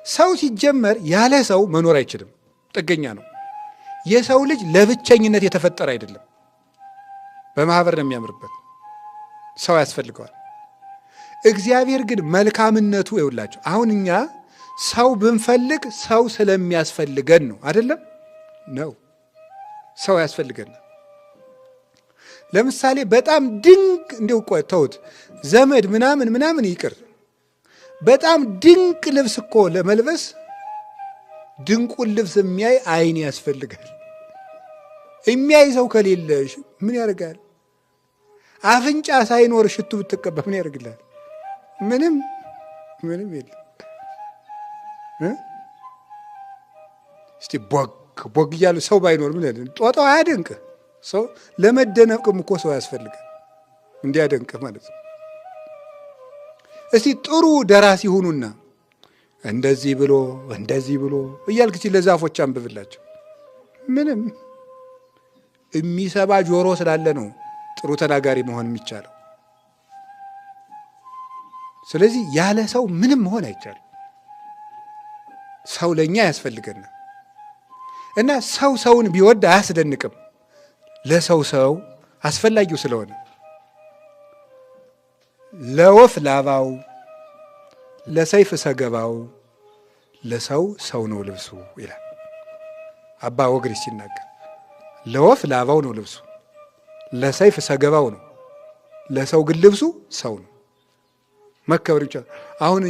ሰው ሲጀመር ያለ ሰው መኖር አይችልም፣ ጥገኛ ነው። የሰው ልጅ ለብቸኝነት የተፈጠረ አይደለም፣ በማህበር ነው የሚያምርበት። ሰው ያስፈልገዋል። እግዚአብሔር ግን መልካምነቱ ይውላችሁ። አሁን እኛ ሰው ብንፈልግ ሰው ስለሚያስፈልገን ነው አይደለም? ነው ሰው ያስፈልገናል። ለምሳሌ በጣም ድንቅ እንዲው ተውት፣ ዘመድ ምናምን ይቅር፣ በጣም ድንቅ ልብስ እኮ ለመልበስ ድንቁን ልብስ የሚያይ አይን ያስፈልጋል። የሚያይ ሰው ከሌለ ምን ያደርጋል? አፍንጫ ሳይኖር ሽቱ ብትቀባ ምን ያደርግላል? ምንም የለም። እስቲ ቦግ እያሉ ሰው ባይኖር ምን ያደርግ? ጦጣው አያደንቅ? ሰው ለመደነቅም እኮ ሰው ያስፈልጋል፣ እንዲያደንቅ ማለት ነው። እስቲ ጥሩ ደራሲ ሁኑና እንደዚህ ብሎ እያልክ ለዛፎች አንብብላቸው። ምንም የሚሰባ ጆሮ ስላለ ነው ጥሩ ተናጋሪ መሆን የሚቻለው። ስለዚህ ያለ ሰው ምንም መሆን አይቻልም። ሰው ለኛ ያስፈልገናል እና ሰውን ቢወድ አያስደንቅም፣ ለሰው አስፈላጊው ስለሆነ። ለወፍ ላባው፣ ለሰይፍ ሰገባው፣ ለሰው ነው ልብሱ ይላል አባ ወግሪስ ሲናገር። ለወፍ ላባው ነው ልብሱ፣ ለሰይፍ ሰገባው ነው፣ ለሰው ግን ልብሱ ሰው ነው። መከበር ይቻላል። አሁን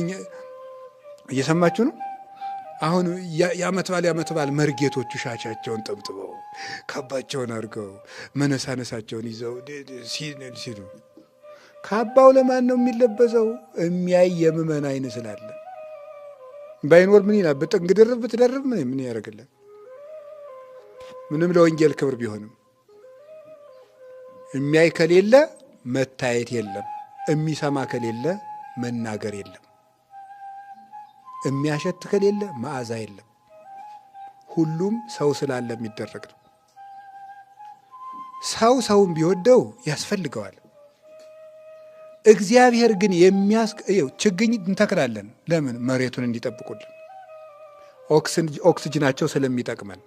እየሰማችሁ ነው። አሁን የዓመት በዓል መርጌቶቹ ሻቻቸውን ጠምጥበው ካባቸውን አድርገው መነሳነሳቸውን ይዘው ሲሉ ካባው ለማን ነው የሚለበሰው? የሚያይ የምመን አይን ስላለ። ባይኖር ምን ይላል? በጥንግ ድርብ ብትደርብ ምን ያደርግልን? ምንም ለወንጌል ክብር ቢሆንም የሚያይ ከሌለ መታየት የለም፣ የሚሰማ ከሌለ መናገር የለም፣ የሚያሸት ከሌለ መዓዛ የለም። ሁሉም ሰው ስላለ የሚደረግ ነው። ሰውን ቢወደው ያስፈልገዋል። እግዚአብሔር ግን ችግኝ እንተክላለን። ለምን? መሬቱን እንዲጠብቁልን፣ ኦክስጅናቸው ስለሚጠቅመን፣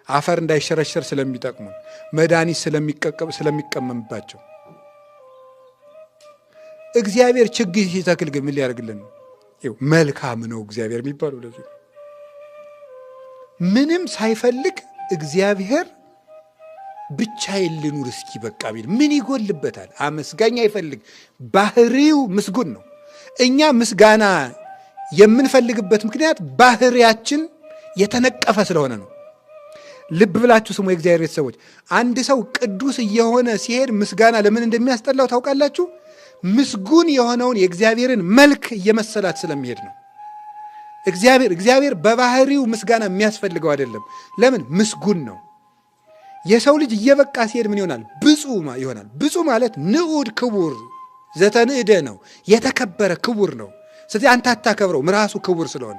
አፈር እንዳይሸረሸር ስለሚጠቅሙን፣ መድኃኒት ስለሚቀመምባቸው። እግዚአብሔር ችግኝ ሲተክል ግን ምን ሊያደርግልን ነው? መልካም ነው እግዚአብሔር የሚባለው ለዚህ። ምንም ሳይፈልግ እግዚአብሔር ብቻዬን ልኑር እስኪ በቃ ቢል ምን ይጎልበታል? አመስጋኝ አይፈልግ፣ ባህሪው ምስጉን ነው። እኛ ምስጋና የምንፈልግበት ምክንያት ባህሪያችን የተነቀፈ ስለሆነ ነው። ልብ ብላችሁ ስሙ የእግዚአብሔር ቤተሰቦች። አንድ ሰው ቅዱስ እየሆነ ሲሄድ ምስጋና ለምን እንደሚያስጠላው ታውቃላችሁ? ምስጉን የሆነውን የእግዚአብሔርን መልክ እየመሰላት ስለሚሄድ ነው። እግዚአብሔር በባህሪው ምስጋና የሚያስፈልገው አይደለም። ለምን? ምስጉን ነው። የሰው ልጅ እየበቃ ሲሄድ ምን ይሆናል? ብፁዕ ይሆናል። ብፁዕ ማለት ንዑድ ክቡር ዘተንዕደ ነው፣ የተከበረ ክቡር ነው። ስለዚህ አንተ አታከብረው፣ ራሱ ክቡር ስለሆነ።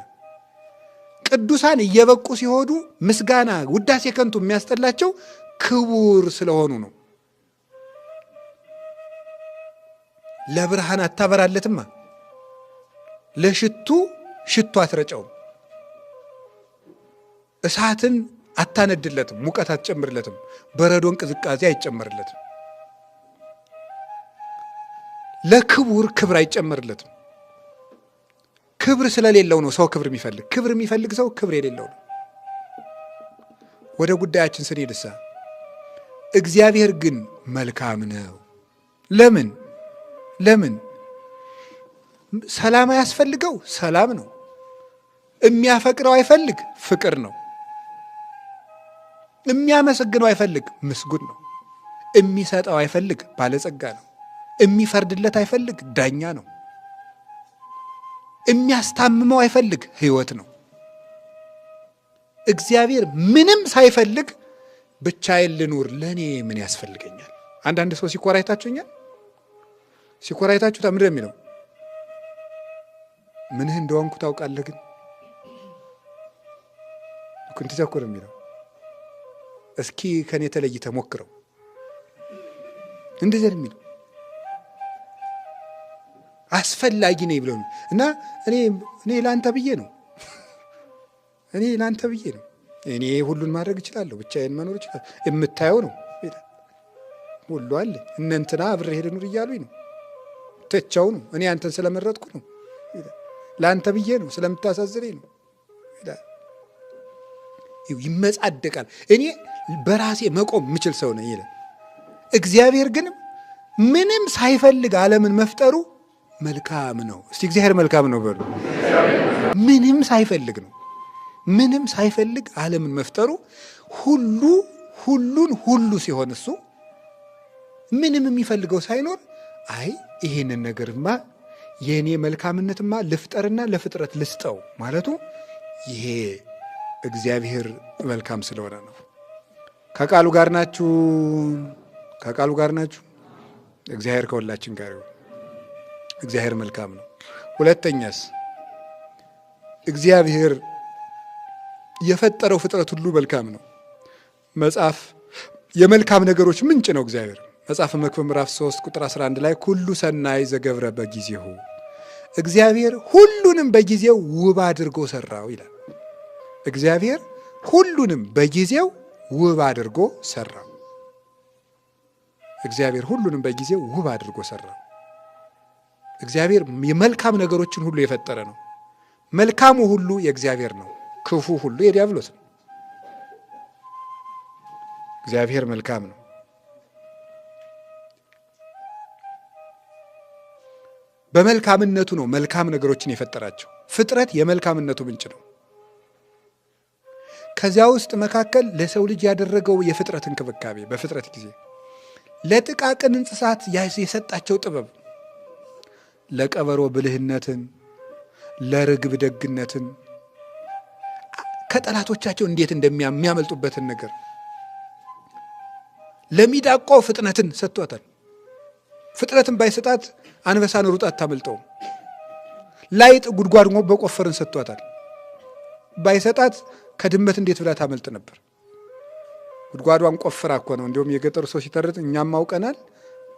ቅዱሳን እየበቁ ሲሆኑ ምስጋና፣ ውዳሴ ከንቱ የሚያስጠላቸው ክቡር ስለሆኑ ነው። ለብርሃን አታበራለትማ፣ ለሽቱ ሽቱ አትረጨውም፣ እሳትን አታነድለትም፣ ሙቀት አትጨምርለትም፣ በረዶን ቅዝቃዜ አይጨመርለትም። ለክቡር ክብር አይጨመርለትም። ክብር ስለሌለው ነው ሰው ክብር የሚፈልግ። ክብር የሚፈልግ ሰው ክብር የሌለው ነው። ወደ ጉዳያችን ስንሄድሳ እግዚአብሔር ግን መልካም ነው። ለምን? ሰላም አያስፈልገው? ሰላም ነው። የሚያፈቅረው አይፈልግ? ፍቅር ነው። የሚያመሰግነው አይፈልግ? ምስጉን ነው። የሚሰጠው አይፈልግ? ባለጸጋ ነው። የሚፈርድለት አይፈልግ? ዳኛ ነው። የሚያስታምመው አይፈልግ? ሕይወት ነው። እግዚአብሔር ምንም ሳይፈልግ ብቻዬን ልኑር፣ ለእኔ ምን ያስፈልገኛል? አንዳንድ ሰው ሲኮራ አይታችሁኛል? ሲኮራ አይታችሁታ? ምንድን ነው የሚለው? ምንህ እንደሆንኩ ታውቃለህ? ግን ኩንት ተኮር የሚለው እስኪ ከኔ ተለይተህ ሞክረው። እንደዚህ የሚለው አስፈላጊ ነኝ ብለው እና እኔ ለአንተ ብዬ ነው እኔ ላንተ ብዬ ነው። እኔ ሁሉን ማድረግ እችላለሁ፣ ብቻዬን መኖር እችላለሁ። የምታየው ነው ሁሉ አለ። እነ እንትና አብሬ ሄደ ኑር እያሉኝ ነው። ትቼው ነው። እኔ አንተን ስለመረጥኩ ነው። ለአንተ ብዬ ነው፣ ስለምታሳዝነኝ ነው። ይመጻደቃል። እኔ በራሴ መቆም የምችል ሰው ነኝ ይላል። እግዚአብሔር ግን ምንም ሳይፈልግ ዓለምን መፍጠሩ መልካም ነው። እስቲ እግዚአብሔር መልካም ነው በሉ። ምንም ሳይፈልግ ነው። ምንም ሳይፈልግ ዓለምን መፍጠሩ ሁሉ ሲሆን እሱ ምንም የሚፈልገው ሳይኖር አይ ይሄንን ነገርማ የእኔ መልካምነትማ ልፍጠርና ለፍጥረት ልስጠው ማለቱ ይሄ እግዚአብሔር መልካም ስለሆነ ነው። ከቃሉ ጋር ናችሁ? ከቃሉ ጋር ናችሁ? እግዚአብሔር ከሁላችን ጋር ይሁን። እግዚአብሔር መልካም ነው። ሁለተኛስ እግዚአብሔር የፈጠረው ፍጥረት ሁሉ መልካም ነው። መጽሐፍ የመልካም ነገሮች ምንጭ ነው እግዚአብሔር። መጽሐፈ መክብብ ምዕራፍ 3 ቁጥር 11 ላይ ኩሉ ሰናይ ዘገብረ በጊዜሁ፣ እግዚአብሔር ሁሉንም በጊዜው ውብ አድርጎ ሰራው ይላል። እግዚአብሔር ሁሉንም በጊዜው ውብ አድርጎ ሰራው። እግዚአብሔር ሁሉንም በጊዜው ውብ አድርጎ ሰራው። እግዚአብሔር የመልካም ነገሮችን ሁሉ የፈጠረ ነው። መልካሙ ሁሉ የእግዚአብሔር ነው፣ ክፉ ሁሉ የዲያብሎስ ነው። እግዚአብሔር መልካም ነው። በመልካምነቱ ነው መልካም ነገሮችን የፈጠራቸው። ፍጥረት የመልካምነቱ ምንጭ ነው። ከዚያ ውስጥ መካከል ለሰው ልጅ ያደረገው የፍጥረት እንክብካቤ፣ በፍጥረት ጊዜ ለጥቃቅን እንስሳት የሰጣቸው ጥበብ፣ ለቀበሮ ብልህነትን፣ ለርግብ ደግነትን፣ ከጠላቶቻቸው እንዴት እንደሚያመልጡበትን ነገር፣ ለሚዳቆ ፍጥነትን ሰጥቷታል። ፍጥነትን ባይሰጣት አንበሳን ሩጣ አታመልጠውም። ላይጥ ጉድጓድ በቆፈርን ሰጥቷታል። ባይሰጣት ከድመት እንዴት ብላ ታመልጥ ነበር? ጉድጓዷን ቆፍራ እኮ ነው። እንዲሁም የገጠሩ ሰው ሲተርት እኛም አውቀናል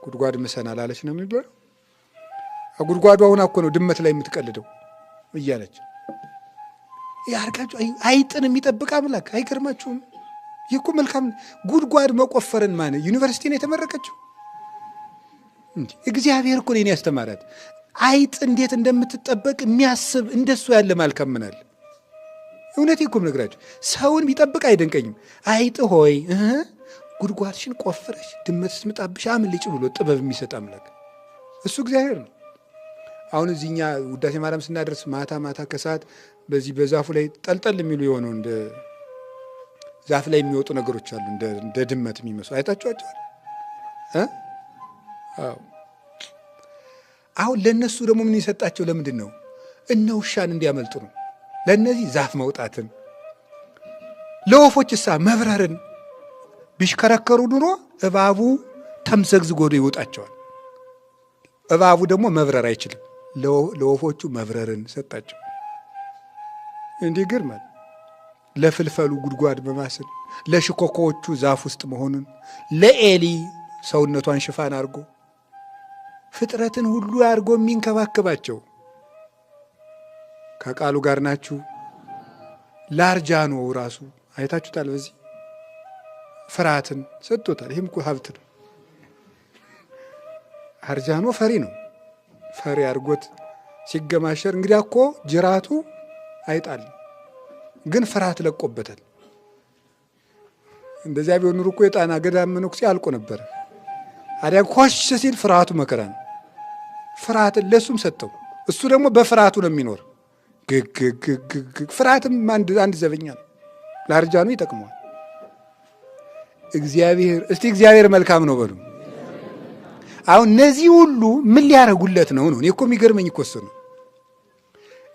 ጉድጓድ ምሰናል አለች ነው የሚባለው። ጉድጓዷ ሆና እኮ ነው ድመት ላይ የምትቀልደው እያለች ያርጋችሁ። አይጥን የሚጠብቅ አምላክ አይገርማችሁም? ይህ እኮ መልካም ጉድጓድ መቆፈርን ማለት ዩኒቨርሲቲ ነው የተመረቀችው። እግዚአብሔር እኮ ነው ያስተማራት። አይጥ እንዴት እንደምትጠበቅ የሚያስብ እንደሱ ያለ መልካም ምናል። እውነቴን እኮ የምነግራችሁ ሰውን ቢጠብቅ አይደንቀኝም። አይጥ ሆይ ጉድጓድሽን ቆፍረሽ ድመት ስትመጣብሽ አምልጭ ብሎ ጥበብ የሚሰጥ አምላክ እሱ እግዚአብሔር ነው። አሁን እዚህኛ ውዳሴ ማርያም ስናደርስ ማታ ከሰዓት በዚህ በዛፉ ላይ ጠልጠል የሚሉ የሆነው እንደ ዛፍ ላይ የሚወጡ ነገሮች አሉ፣ እንደ ድመት የሚመስሉ አይታችኋቸዋል? አሁን ለነሱ ደግሞ ምን የሰጣቸው ለምንድን ነው? እነ ውሻን እንዲያመልጡ ነው። ለነዚህ ዛፍ መውጣትን፣ ለወፎች እሳ መብረርን ቢሽከረከሩ ኑሮ እባቡ ተምዘግዝጎ ይወጣቸዋል። እባቡ ደግሞ መብረር አይችልም። ለወፎቹ መብረርን ሰጣቸው። እንዲህ ግርማል። ለፍልፈሉ ጉድጓድ በማስል ለሽኮኮዎቹ ዛፍ ውስጥ መሆኑን፣ ለኤሊ ሰውነቷን ሽፋን አድርጎ ፍጥረትን ሁሉ አድርጎ የሚንከባከባቸው ከቃሉ ጋር ናችሁ? ላርጃኖ ራሱ አይታችሁታል። በዚህ ፍርሃትን ሰጥቶታል። ይህም እኮ ሀብት ነው። አርጃኖ ፈሪ ነው። ፈሪ አድርጎት ሲገማሸር እንግዲያ እኮ ጅራቱ አይጣል፣ ግን ፍርሃት ለቆበታል። እንደዚያ ቢሆን ኑሮ እኮ የጣና ገዳም መነኩሴ አልቆ ነበር። አዲያ ኮሽ ሲል ፍርሃቱ መከራ ነው። ፍርሃትን ለሱም ሰጠው። እሱ ደግሞ በፍርሃቱ ነው የሚኖር። ፍርሃትም አንድ ዘበኛ ነው። ለአርጃኖ ይጠቅመዋል። እስቲ እግዚአብሔር መልካም ነው በሉ። አሁን እነዚህ ሁሉ ምን ሊያረጉለት ነው? እኔ እኮ የሚገርመኝ እኮ እሱ ነው።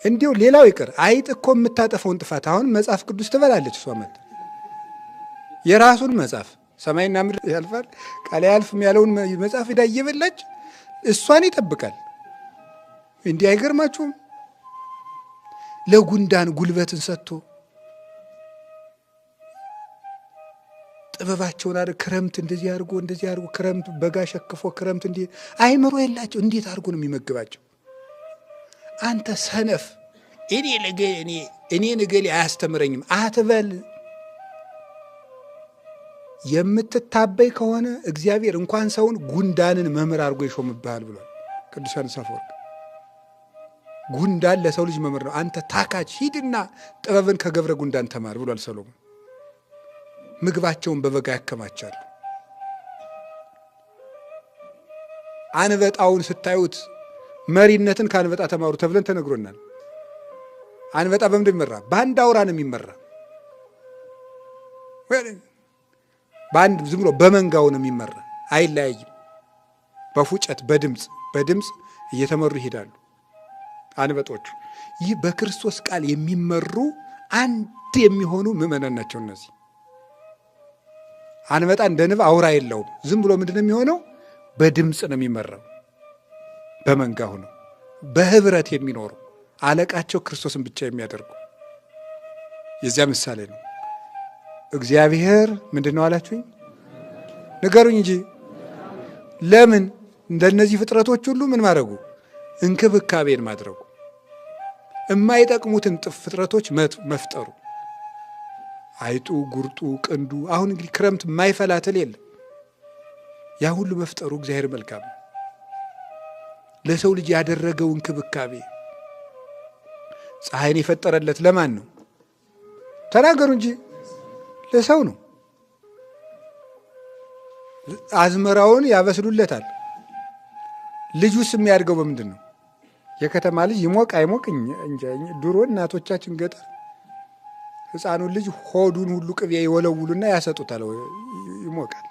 እንዲሁ ሌላው ይቅር፣ አይጥ እኮ የምታጠፈውን ጥፋት አሁን መጽሐፍ ቅዱስ ትበላለች። እሷ መጥ የራሱን መጽሐፍ ሰማይና ምድር ያልፋል ቃል አያልፍም ያለውን መጽሐፍ ሄዳ እየበላች እሷን ይጠብቃል። እንዲህ አይገርማችሁም? ለጉንዳን ጉልበትን ሰጥቶ ጥበባቸውን አድርጎ ክረምት እንደዚህ አድርጎ ክረምት በጋ ሸክፎ ክረምት አይምሮ የላቸው እንዴት አድርጎ ነው የሚመግባቸው? አንተ ሰነፍ እኔ ነገሌ አያስተምረኝም አትበል። የምትታበይ ከሆነ እግዚአብሔር እንኳን ሰውን ጉንዳንን መምህር አድርጎ ይሾምብሃል ብሏል ቅዱስ ዮሐንስ አፈወርቅ። ጉንዳን ለሰው ልጅ መምህር ነው። አንተ ታካች ሂድና ጥበብን ከገብረ ጉንዳን ተማር ብሏል ሰሎሞን። ምግባቸውን በበጋ ያከማቻሉ። አንበጣውን ስታዩት መሪነትን ከአንበጣ ተማሩ ተብለን ተነግሮናል። አንበጣ በምንድን ይመራ? በአንድ አውራ ነው የሚመራ። በአንድ ዝም ብሎ በመንጋው ነው የሚመራ። አይለያይም። በፉጨት በድምፅ እየተመሩ ይሄዳሉ አንበጦቹ። ይህ በክርስቶስ ቃል የሚመሩ አንድ የሚሆኑ ምዕመናን ናቸው እነዚህ። አንበጣ እንደ ንብ አውራ የለውም። ዝም ብሎ ምንድን ነው የሚሆነው? በድምፅ ነው የሚመራው። በመንጋው ነው በህብረት የሚኖሩ አለቃቸው ክርስቶስን ብቻ የሚያደርጉ የዚያ ምሳሌ ነው። እግዚአብሔር ምንድን ነው አላችሁኝ? ንገሩኝ እንጂ። ለምን እንደነዚህ ፍጥረቶች ሁሉ ምን ማድረጉ? እንክብካቤን ማድረጉ፣ የማይጠቅሙትን ፍጥረቶች መፍጠሩ። አይጡ፣ ጉርጡ፣ ቅንዱ። አሁን እንግዲህ ክረምት የማይፈላትል የለም። ያ ሁሉ መፍጠሩ እግዚአብሔር መልካም ነው። ለሰው ልጅ ያደረገው እንክብካቤ። ፀሐይን የፈጠረለት ለማን ነው? ተናገሩ እንጂ። ለሰው ነው። አዝመራውን ያበስሉለታል። ልጁስ የሚያድገው በምንድን ነው? የከተማ ልጅ ይሞቅ አይሞቅ እንጃ። ድሮ እናቶቻችን ገጠር ሕፃኑን ልጅ ሆዱን ሁሉ ቅቤ ይወለውሉና ያሰጡታል፣ ይሞቃል።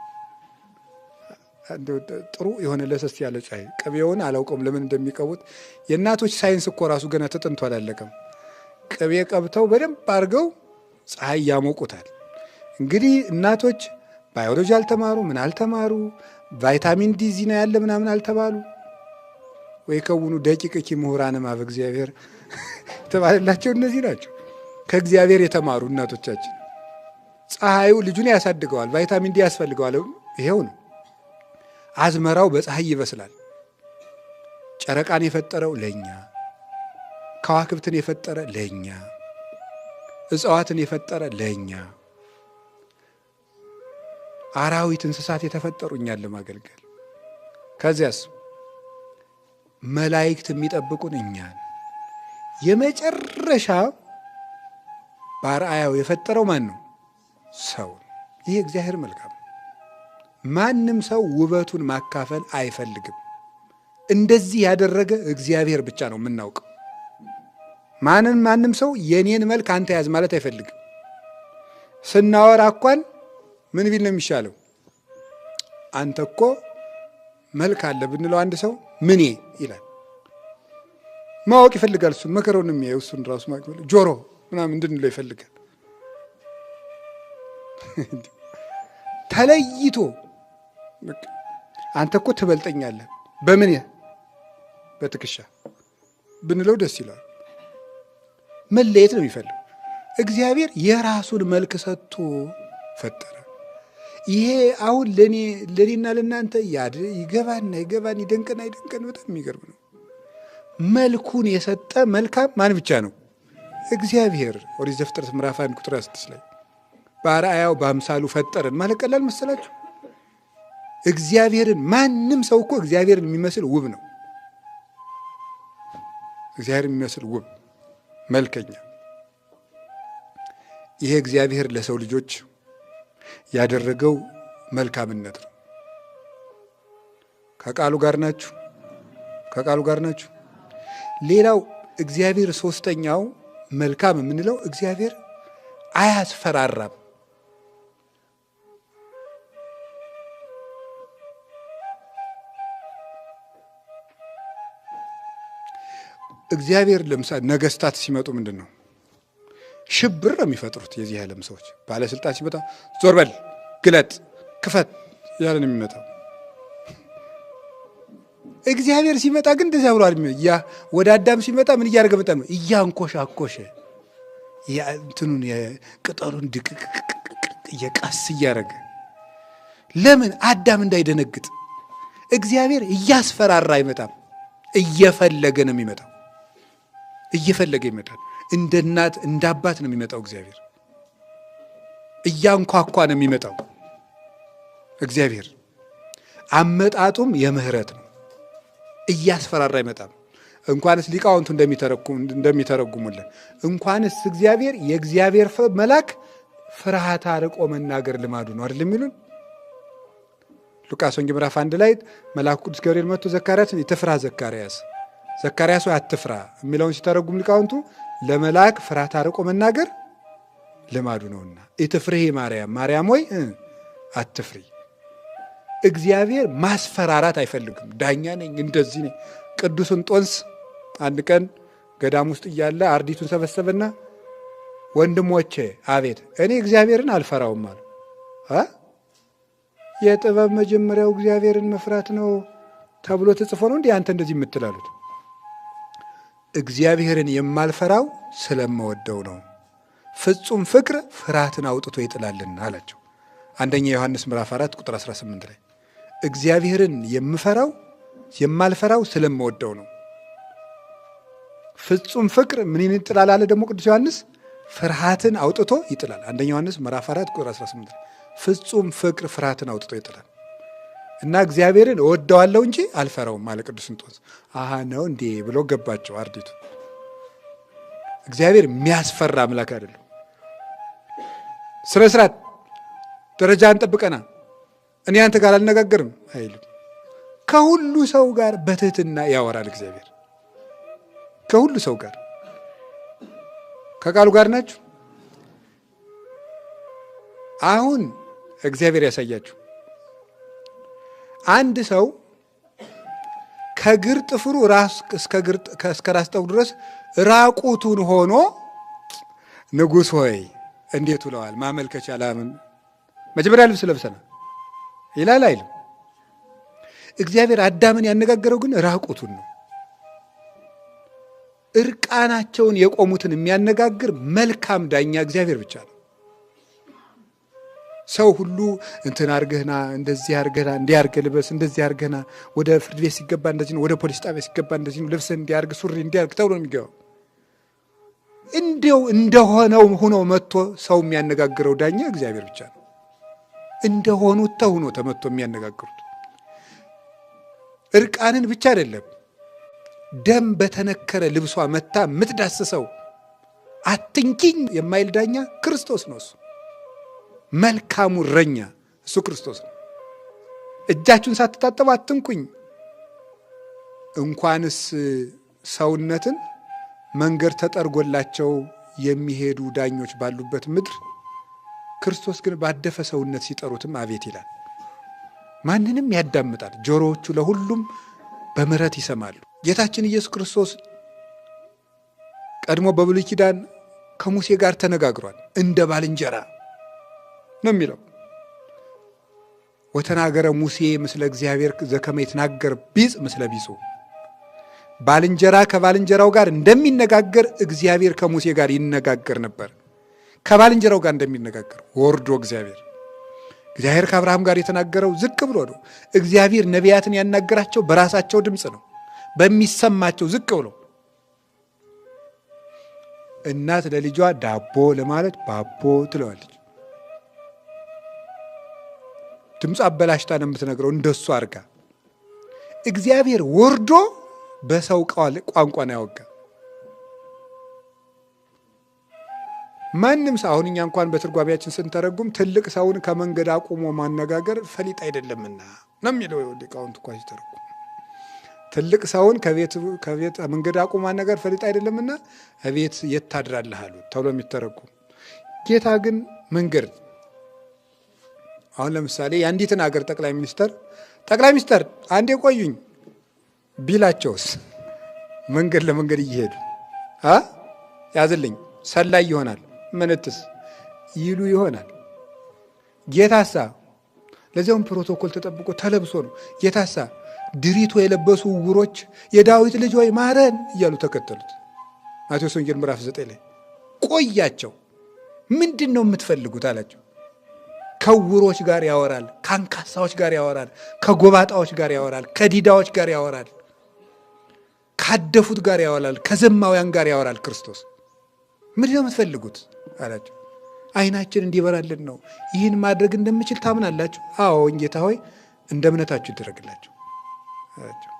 ጥሩ የሆነ ለሰስ ያለ ፀሐይ። ቅቤውን አላውቀውም ለምን እንደሚቀቡት። የእናቶች ሳይንስ እኮ ራሱ ገና ተጠንቶ አላለቀም። ቅቤ ቀብተው በደንብ አድርገው ፀሐይ ያሞቁታል። እንግዲህ እናቶች ባዮሎጂ አልተማሩ፣ ምን አልተማሩ፣ ቫይታሚን ዲ ዚና ያለ ምናምን አልተባሉ። ወይ ከውኑ ደቂቅኪ ምሁራነ ማበ እግዚአብሔር የተባለላቸው እነዚህ ናቸው። ከእግዚአብሔር የተማሩ እናቶቻችን። ፀሐዩ ልጁን ያሳድገዋል፣ ቫይታሚን ዲ ያስፈልገዋል። ይሄው ነው። አዝመራው በፀሐይ ይበስላል። ጨረቃን የፈጠረው ለእኛ፣ ከዋክብትን የፈጠረ ለእኛ፣ እጽዋትን የፈጠረ ለእኛ፣ አራዊት እንስሳት የተፈጠሩ እኛን ለማገልገል። ከዚያስ መላእክት የሚጠብቁን እኛን። የመጨረሻ በአርአያው የፈጠረው ማን ነው? ሰው። ይህ እግዚአብሔር መልካም። ማንም ሰው ውበቱን ማካፈል አይፈልግም። እንደዚህ ያደረገ እግዚአብሔር ብቻ ነው የምናውቀው። ማንም ሰው የኔን መልክ አንተ ያዝ ማለት አይፈልግም። ስናወራ እንኳን ምን ቢል ነው የሚሻለው? አንተ እኮ መልክ አለ ብንለው አንድ ሰው ምኔ ይላል። ማወቅ ይፈልጋል። እሱን መከረውን የሚያየው እሱን ራሱ ማወቅ ይፈልጋል። ጆሮ ምናምን እንድንለው ይፈልጋል። ተለይቶ አንተ እኮ ትበልጠኛለህ በምን በትከሻ ብንለው ደስ ይላል። መለየት ነው የሚፈልግ። እግዚአብሔር የራሱን መልክ ሰጥቶ ፈጠረ። ይሄ አሁን ለኔና ለእናንተ ይገባን ይደንቀን አይደንቀን በጣም የሚገርም ነው። መልኩን የሰጠ መልካም ማን ብቻ ነው? እግዚአብሔር። ኦሪት ዘፍጥረት ምዕራፍ 1 ቁጥር 6 ላይ በአርአያው በአምሳሉ ፈጠረን ማለት ቀላል መሰላችሁ? እግዚአብሔርን ማንም ሰው እኮ እግዚአብሔርን የሚመስል ውብ ነው። እግዚአብሔርን የሚመስል ውብ መልከኛ። ይሄ እግዚአብሔር ለሰው ልጆች ያደረገው መልካምነት ነው። ከቃሉ ጋር ናችሁ? ከቃሉ ጋር ናችሁ? ሌላው እግዚአብሔር ሶስተኛው መልካም የምንለው እግዚአብሔር አያስፈራራም። እግዚአብሔር ለምሳሌ ነገስታት ሲመጡ ምንድን ነው? ሽብር ነው የሚፈጥሩት። የዚህ ዓለም ሰዎች ባለስልጣን ሲመጣ ዞር በል፣ ግለጥ፣ ክፈት ያለ ነው የሚመጣው። እግዚአብሔር ሲመጣ ግን እንደዚያ ብሎ ወደ አዳም ሲመጣ ምን እያደረገ መጣ ነው? እያንኮሻኮሸ እንትኑን የቅጠሉን ድቅቅ እየቀስ እያደረገ። ለምን? አዳም እንዳይደነግጥ። እግዚአብሔር እያስፈራራ አይመጣም፣ እየፈለገ ነው የሚመጣው። እየፈለገ ይመጣል። እንደ እናት እንደ አባት ነው የሚመጣው እግዚአብሔር። እያንኳኳ ነው የሚመጣው እግዚአብሔር። አመጣጡም የምህረት ነው። እያስፈራራ አይመጣም። እንኳንስ ሊቃውንቱ እንደሚተረጉሙልን እንኳንስ እግዚአብሔር የእግዚአብሔር መልአክ ፍርሃት አርቆ መናገር ልማዱ ነው አይደል የሚሉን። ሉቃስ ወንጌል ምዕራፍ 1 ላይ መልአኩ ቅዱስ ገብርኤል መጥቶ ዘካርያስን አትፍራ ዘካርያስ ወይ አትፍራ የሚለውን ሲተረጉም ሊቃውንቱ ለመልአክ ፍርሃት አርቆ መናገር ልማዱ ነውና ኢትፍሪ ማርያም ወይ አትፍሪ። እግዚአብሔር ማስፈራራት አይፈልግም። ዳኛ ነኝ እንደዚህ ነኝ። ቅዱስ እንጦንስ አንድ ቀን ገዳም ውስጥ እያለ አርዲቱን ሰበሰበና ወንድሞቼ አቤት፣ እኔ እግዚአብሔርን አልፈራውም አለ። የጥበብ መጀመሪያው እግዚአብሔርን መፍራት ነው ተብሎ ተጽፎ ነው እንዲህ አንተ እንደዚህ የምትላሉት? እግዚአብሔርን የማልፈራው ስለምወደው ነው። ፍጹም ፍቅር ፍርሃትን አውጥቶ ይጥላልና አላቸው። አንደኛ ዮሐንስ ምዕራፍ 4 ቁጥር 18 ላይ እግዚአብሔርን የማልፈራው ስለምወደው ነው። ፍጹም ፍቅር ምን ይጥላል አለ ደግሞ ቅዱስ ዮሐንስ? ፍርሃትን አውጥቶ ይጥላል። አንደኛ ዮሐንስ ምዕራፍ 4 ቁጥር 18 ላይ ፍጹም ፍቅር ፍርሃትን አውጥቶ ይጥላል። እና እግዚአብሔርን እወደዋለሁ እንጂ አልፈራውም አለ ቅዱስ እንጦንስ። አሃ ነው እንዴ ብሎ ገባቸው አርዲቱ። እግዚአብሔር የሚያስፈራ አምላክ አይደለም። ስነ ስርዓት ደረጃን ጠብቀና እኔ አንተ ጋር አልነጋገርም አይልም። ከሁሉ ሰው ጋር በትህትና ያወራል እግዚአብሔር። ከሁሉ ሰው ጋር ከቃሉ ጋር ናችሁ። አሁን እግዚአብሔር ያሳያችሁ። አንድ ሰው ከግር ጥፍሩ እስከ ራስ ጠጉሩ ድረስ ራቁቱን ሆኖ ንጉሥ ሆይ እንዴት ውለዋል ማመልከቻ ላምን መጀመሪያ ልብስ ለብሰና ይላል አይልም። እግዚአብሔር አዳምን ያነጋገረው ግን ራቁቱን ነው። እርቃናቸውን የቆሙትን የሚያነጋግር መልካም ዳኛ እግዚአብሔር ብቻ ነው። ሰው ሁሉ እንትን አርገህና እንደዚህ አርገህና እንዲያርገ ልበስ እንደዚህ አርገህና ወደ ፍርድ ቤት ሲገባ እንደዚህ ነው፣ ወደ ፖሊስ ጣቢያ ሲገባ እንደዚህ ነው፣ ልብስ እንዲያርግ ሱሪ እንዲያርግ ተብሎ ነው የሚገባው። እንዲያው እንደሆነው ሆኖ መጥቶ ሰው የሚያነጋግረው ዳኛ እግዚአብሔር ብቻ ነው። እንደሆኑት ተሆኖ ተመጥቶ የሚያነጋግሩት እርቃንን ብቻ አይደለም። ደም በተነከረ ልብሷ መታ የምትዳስሰው አትንኪኝ የማይል ዳኛ ክርስቶስ ነው። እሱ መልካሙ እረኛ እሱ ክርስቶስ ነው። እጃችሁን ሳትታጠቡ አትንኩኝ። እንኳንስ ሰውነትን መንገድ ተጠርጎላቸው የሚሄዱ ዳኞች ባሉበት ምድር ክርስቶስ ግን ባደፈ ሰውነት ሲጠሩትም አቤት ይላል። ማንንም ያዳምጣል። ጆሮዎቹ ለሁሉም በምሕረት ይሰማሉ። ጌታችን ኢየሱስ ክርስቶስ ቀድሞ በብሉይ ኪዳን ከሙሴ ጋር ተነጋግሯል። እንደ ባልንጀራ ነው የሚለው። ወተናገረ ሙሴ ምስለ እግዚአብሔር ዘከመ ይትናገር ቢጽ ምስለ ቢጹ። ባልንጀራ ከባልንጀራው ጋር እንደሚነጋገር እግዚአብሔር ከሙሴ ጋር ይነጋገር ነበር። ከባልንጀራው ጋር እንደሚነጋገር ወርዶ እግዚአብሔር ከአብርሃም ጋር የተናገረው ዝቅ ብሎ ነው። እግዚአብሔር ነቢያትን ያናገራቸው በራሳቸው ድምፅ ነው፣ በሚሰማቸው ዝቅ ብሎ። እናት ለልጇ ዳቦ ለማለት ባቦ ትለዋለች። ድምፅ አበላሽታ ነው የምትነግረው እንደሱ አድርጋ። እግዚአብሔር ወርዶ በሰው ቋንቋ ነው ያወጋ። ማንም ሰው አሁን እኛ እንኳን በትርጓሜያችን ስንተረጉም ትልቅ ሰውን ከመንገድ አቁሞ ማነጋገር ፈሊጥ አይደለምና ነው የሚለው ሊቃውንት እንኳን ሲተረጉም። ትልቅ ሰውን ከቤት መንገድ አቁሞ ማነጋገር ፈሊጥ አይደለምና እቤት የት ታድራለህ አሉት ተብሎ የሚተረጉም። ጌታ ግን መንገድ አሁን ለምሳሌ የአንዲትን ሀገር ጠቅላይ ሚኒስተር አንዴ ቆዩኝ ቢላቸውስ መንገድ ለመንገድ እየሄዱ ያዝልኝ ሰላይ ይሆናል ምንትስ ይሉ ይሆናል። ጌታሳ ለዚያውም ፕሮቶኮል ተጠብቆ ተለብሶ ነው። ጌታሳ ድሪቶ የለበሱ ዕውሮች የዳዊት ልጅ ወይ ማረን እያሉ ተከተሉት። ማቴዎስ ወንጌል ምዕራፍ 9 ላይ ቆያቸው። ምንድን ነው የምትፈልጉት አላቸው። ከዕውሮች ጋር ያወራል፣ ከአንካሳዎች ጋር ያወራል፣ ከጎባጣዎች ጋር ያወራል፣ ከዲዳዎች ጋር ያወራል፣ ካደፉት ጋር ያወራል፣ ከዘማውያን ጋር ያወራል ክርስቶስ። ምንድን ነው የምትፈልጉት አላቸው። ዓይናችን እንዲበራልን ነው። ይህን ማድረግ እንደምችል ታምናላችሁ? አዎ ጌታ ሆይ እንደ እምነታችሁ ይደረግላችሁ አላቸው።